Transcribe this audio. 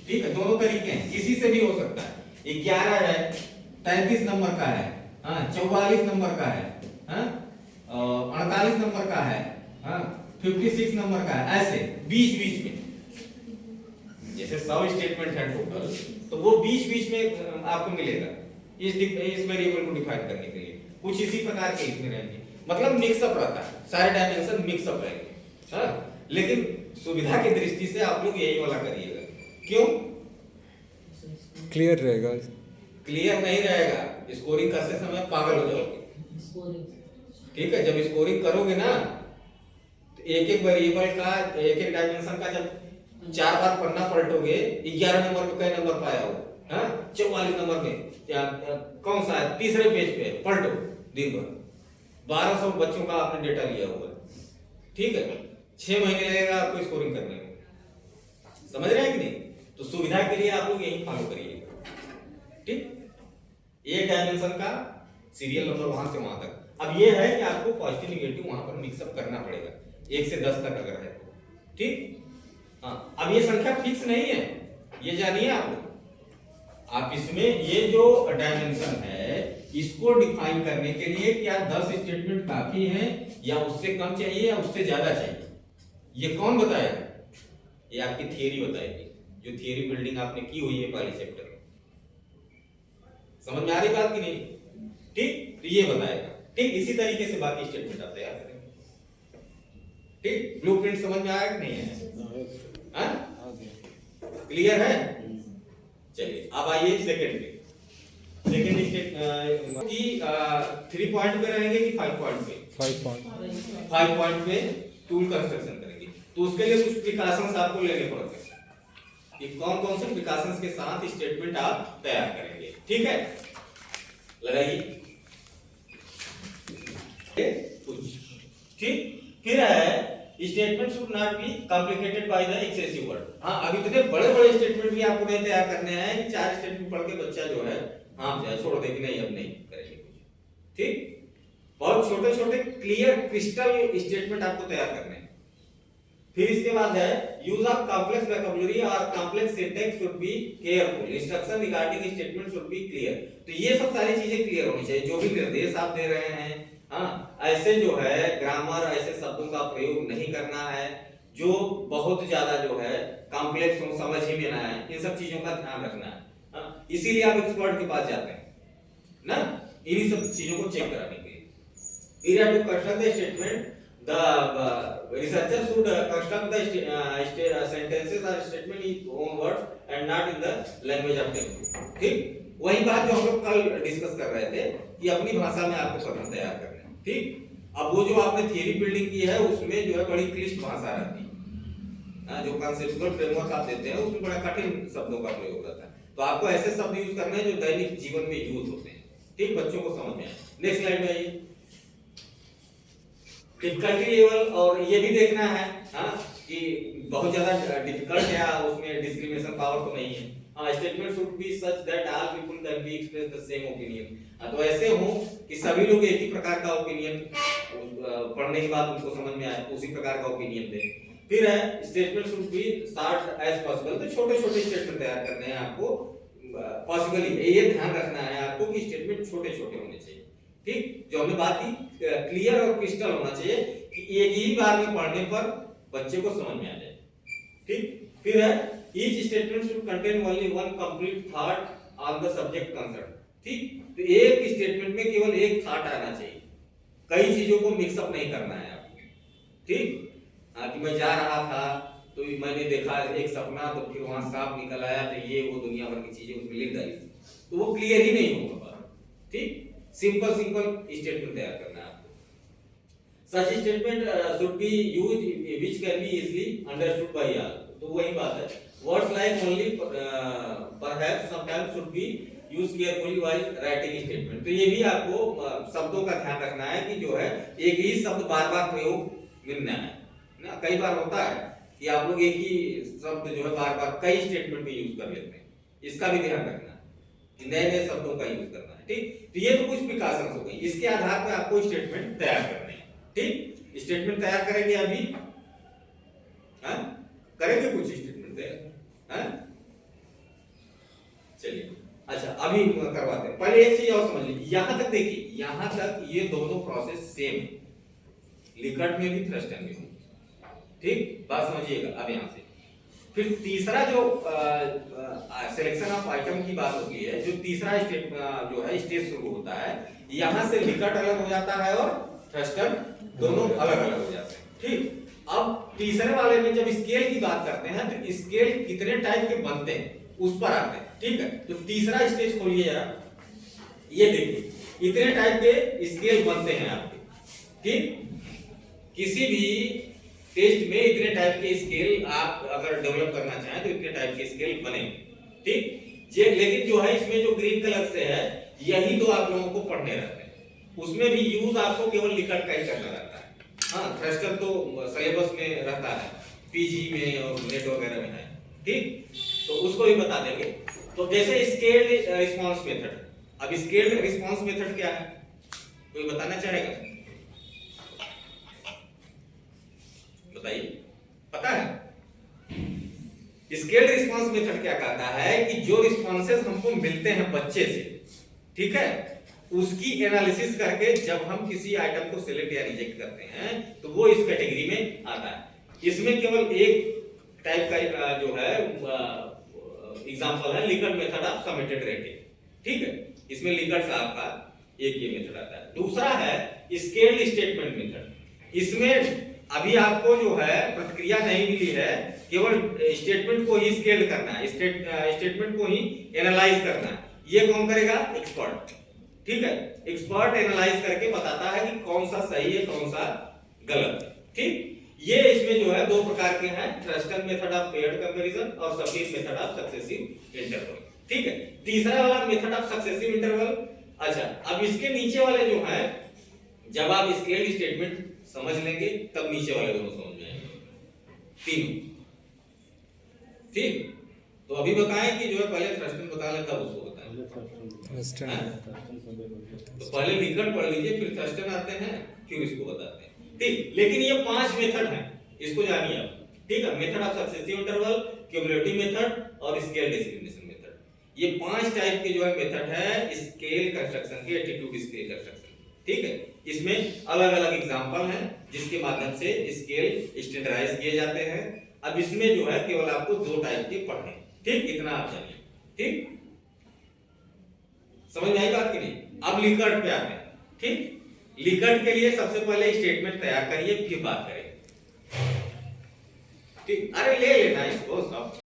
ठीक है, दोनों तरीके हैं, किसी से भी हो सकता है। 11 है, 33 नंबर का है, हाँ 44 नंबर का है, हाँ 48 नंबर का है, हाँ 56 नंबर का है, ऐसे बीच बीच में। जैसे 100 स्टेटमेंट है टोटल, तो वो बीच बीच में आपको मिलेगा इस वेरिएबल को डिफाइन करने के लिए। कुछ इसी प्रकार के इसमें रहेंगे, मतलब मिक्सअप रहता है, सारे डायमेंशन मिक्सअप रहेंगे, हाँ। लेकिन सुविधा की दृष्टि से आप लोग यही वाला करिएगा। क्यों? क्लियर रहेगा। क्लियर नहीं रहेगा, स्कोरिंग करते समय पागल हो जाओगे। ठीक है, जब स्कोरिंग करोगे ना, तो एक एक वेरिएबल का, एक एक डायमेंशन का जब 4 बार पन्ना पलटोगे, 11 नंबर पे कई नंबर पाया हो, हाँ 44 नंबर में कौन सा है, तीसरे पेज पे पलटो दिन भर, 1200 बच्चों का आपने डेटा लिया हुआ है। ठीक है, 6 महीने लगेगा आपको स्कोरिंग करने में। समझ रहे हैं कि नहीं? तो सुविधा के लिए आप लोग यही फॉलो करिएगा। ठीक, एक डायमेंशन का सीरियल नंबर वहां से वहां तक। अब ये है कि आपको पॉजिटिव नेगेटिव वहां पर मिक्सअप करना पड़ेगा, 1 से 10 तक अगर है तो। ठीक, हाँ। अब ये संख्या फिक्स नहीं है, ये जानिए आप लोग। आप इसमें ये जो डायमेंशन है, इसको डिफाइन करने के लिए क्या 10 स्टेटमेंट काफी हैं, या उससे कम चाहिए, या उससे ज्यादा चाहिए, ये कौन बताएगा? ये आपकी थियरी बताएगी, जो थियरी बिल्डिंग आपने की हुई है पहले चैप्टर में। समझ में आ रही बात कि नहीं? ठीक, तो ये बताएगा। ठीक, इसी तरीके से बाकी स्टेटमेंट आप तैयार करेंगे। ठीक, ब्लूप्रिंट समझ में आया कि नहीं है? क्लियर है? चलिए अब आइए सेकंड पे। सेकंड स्टेट की 3 पॉइंट पे रहेंगे कि 5 पॉइंट पे? 5 पॉइंट पे टूल कंस्ट्रक्शन करेंगे। तो उसके लिए कुछ प्रिकॉशंस आपको लेने पड़ते हैं कि कौन कौन से प्रिकॉशंस के साथ स्टेटमेंट आप तैयार करेंगे। ठीक है, लगाइए कुछ। ठीक, फिर है statement should not be complicated by the excessive word. हाँ, अब इतने बड़े बड़े स्टेटमेंट भी आपको नहीं तैयार करने हैं कि 4 स्टेटमेंट पढ़ के बच्चा जो है हाँ छोड़ दे कि नहीं अब नहीं करेंगे कुछ। ठीक, बहुत छोटे छोटे क्लियर क्रिस्टल स्टेटमेंट आपको तैयार करने हैं। फिर इसके बाद है यूज ऑफ कॉम्प्लेक्स वोकैबुलरी और complex syntax should be careful, instruction regarding statement should B clear. तो ये सब सारी चीजें क्लियर होनी चाहिए, जो भी निर्देश आप दे रहे हैं। हाँ, ऐसे जो है ग्रामर, ऐसे शब्दों का प्रयोग नहीं करना है जो बहुत ज्यादा जो है कॉम्प्लेक्स हो, समझ ही में ना आए, इन सब चीजों का ध्यान रखना है। हाँ, इसीलिए आप एक्सपर्ट के पास जाते हैं ना, इन्हीं सब चीजों को चेक कराने के लिए। फिर है to construct the statement, the researcher should construct the sentences or statement in his own words and not in the language of them। ठीक, वही बात जो हम लोग कल डिस्कस कर रहे थे कि अपनी भाषा में आपको कथन तैयार करना है। ठीक, अब वो जो आपने थियरी बिल्डिंग की है उसमें जो है बड़ी क्लिष्ट भाषा रहती है, जो कॉन्सेप्चुअल फ्रेमवर्क आप देते हैं उसमें बड़ा कठिन शब्दों का प्रयोग रहता है। तो आपको ऐसे शब्द यूज करने हैं जो दैनिक जीवन में यूज होते हैं। ठीक, बच्चों को समझ में आए। नेक्स्ट स्लाइड में आइए। डिफिकल्टी लेवल, और ये भी देखना है हाँ कि बहुत ज्यादा डिफिकल्ट है, उसमें डिस्क्रिमिनेशन पावर तो नहीं है। हाँ, statement should B such that all people can be express the same opinion. तो ऐसे हो कि सभी लोग एक ही प्रकार का ओपिनियन पढ़ने के बाद उनको समझ में आए, उसी प्रकार का ओपिनियन दे। फिर है statement should be short as possible. तो छोटे छोटे स्टेटमेंट तैयार करने हैं आपको, पॉसिबली ये ध्यान रखना है आपको कि स्टेटमेंट छोटे छोटे होने चाहिए। ठीक, जो हमने बात की क्लियर और क्रिस्टल होना चाहिए कि एक ही बार में पढ़ने पर बच्चे को समझ में आ जाए। ठीक, फिर है each statement should contain only one complete thought on the subject concern. ठीक, तो एक स्टेटमेंट में केवल एक थॉट आना चाहिए, कई चीजों को मिक्सअप नहीं करना है आपको। ठीक, कि मैं जा रहा था तो मैंने देखा एक सपना, तो फिर वहां सांप निकल आया, तो ये वो दुनिया भर की चीजें उसमें लिख डाली, तो वो क्लियर ही नहीं होगा। ठीक, सिंपल स्टेटमेंट तैयार करना है आपको। Such statement should be used which can be easily understood by all. तो वही बात है, words like only perhaps sometimes should be used carefully while writing statement. तो ये भी आपको शब्दों का ध्यान रखना है कि जो है एक ही शब्द बार बार प्रयोग मिलना है ना। कई बार होता है कि आप लोग एक ही शब्द जो है बार बार कई स्टेटमेंट में यूज कर लेते हैं, इसका भी ध्यान रखना है कि नए नए शब्दों का यूज करना है। ठीक, तो ये तो कुछ प्रिकॉशंस हो गई, इसके आधार पर आपको स्टेटमेंट तैयार करने हैं। ठीक, स्टेटमेंट तैयार करेंगे अभी, हाँ करेंगे कुछ स्टेटमेंट तैयार, हाँ अच्छा अभी करवाते हैं। पहले एक चीज और समझ लीजिए, यहां तक देखिए, यहां तक ये दोनों प्रोसेस सेम है, लिकर्ट में भी थ्रस्टन में भी। ठीक, बात समझिएगा। अब यहां से फिर तीसरा जो सिलेक्शन ऑफ आइटम की बात होती है, जो तीसरा स्टेप जो है स्टेज शुरू होता है, यहां से लिकर्ट अलग हो जाता है और थ्रस्टन दोनों अलग अलग हो जाते हैं। ठीक, अब तीसरे वाले में जब स्केल की बात करते हैं तो स्केल कितने टाइप के बनते हैं उस पर आते हैं। ठीक है, तो तीसरा स्टेज खोलिए जरा, ये देखिए इतने टाइप के स्केल बनते हैं आपके। ठीक, किसी भी टेस्ट में इतने टाइप के स्केल आप अगर डेवलप करना चाहें तो इतने टाइप के स्केल बनेंगे। ठीक, जे लेकिन जो है इसमें जो ग्रीन कलर से है यही तो आप लोगों को पढ़ने रहते हैं, उसमें भी यूज आपको केवल लिकर्ट का ही करना रहता है। हाँ, थ्रस्टर तो सिलेबस में रहता है, पीजी में और नेट वगैरह में है। ठीक, तो उसको भी बता देंगे। तो जैसे स्केल्ड रिस्पांस मेथड, अब स्केल्ड रिस्पांस मेथड क्या है, कोई बताना चाहेगा? बताइए, पता है? स्केल्ड रिस्पांस मेथड क्या कहता है कि जो रिस्पांसेस हमको मिलते हैं बच्चे से, ठीक है, उसकी एनालिसिस करके जब हम किसी आइटम को सिलेक्ट या रिजेक्ट करते हैं तो वो इस कैटेगरी में आता है। इसमें केवल एक टाइप का जो है एग्जांपल है Likert method of submitted rating. ठीक है, इसमें लिकर्ट का आपका एक ये मेथड आता है। दूसरा है स्केल्ड स्टेटमेंट मेथड। इसमें अभी आपको जो है प्रतिक्रिया नहीं मिली है, केवल स्टेटमेंट को ही स्केल्ड करना है, स्टेटमेंट को ही एनालाइज करना है। ये कौन करेगा? एक्सपर्ट। ठीक है, एक्सपर्ट एनालाइज करके बताता है कि कौन सा सही है कौन सा गलत है। ठीक, ये इसमें जो है दो प्रकार के हैं, Thurstone method of paired comparison और सबमिट मेथड ऑफ सक्सेसिव इंटरवल। ठीक है, तीसरा वाला मेथड ऑफ सक्सेसिव इंटरवल। अच्छा, अब इसके नीचे वाले जो है, जब आप स्केल स्टेटमेंट समझ लेंगे तब नीचे वाले दोनों समझ में आएंगे, तीनों। ठीक, तो अभी बताएं कि जो है पहले थ्रस्टन बता लें तब उसको बताएं। तो पहले लिकर्ट पढ़ लीजिए, फिर थ्रस्टन आते हैं, फिर इसको बताते हैं। ठीक, लेकिन ये 5 मेथड हैं, इसको जानिए आप। ठीक है, method of successive interval, cumulative method और स्केल डिस्क्रिमिनेशन मेथड। ये 5 टाइप के जो है मेथड है स्केल कंस्ट्रक्शन के, एटीट्यूड स्केल कंस्ट्रक्शन। ठीक है, इसमें अलग अलग एग्जांपल हैं जिसके माध्यम से स्केल स्टैंडर्डाइज किए जाते हैं। अब इसमें जो है केवल आपको 2 टाइप के पढ़ने। ठीक, इतना आप जानिए। ठीक, समझ में आई बात कि नहीं? अब लिकर्ट पे आते हैं। ठीक, लिकर्ट के लिए सबसे पहले स्टेटमेंट तैयार करिए, फिर बात करेंगे। ठीक, अरे ले लेना इसको सब।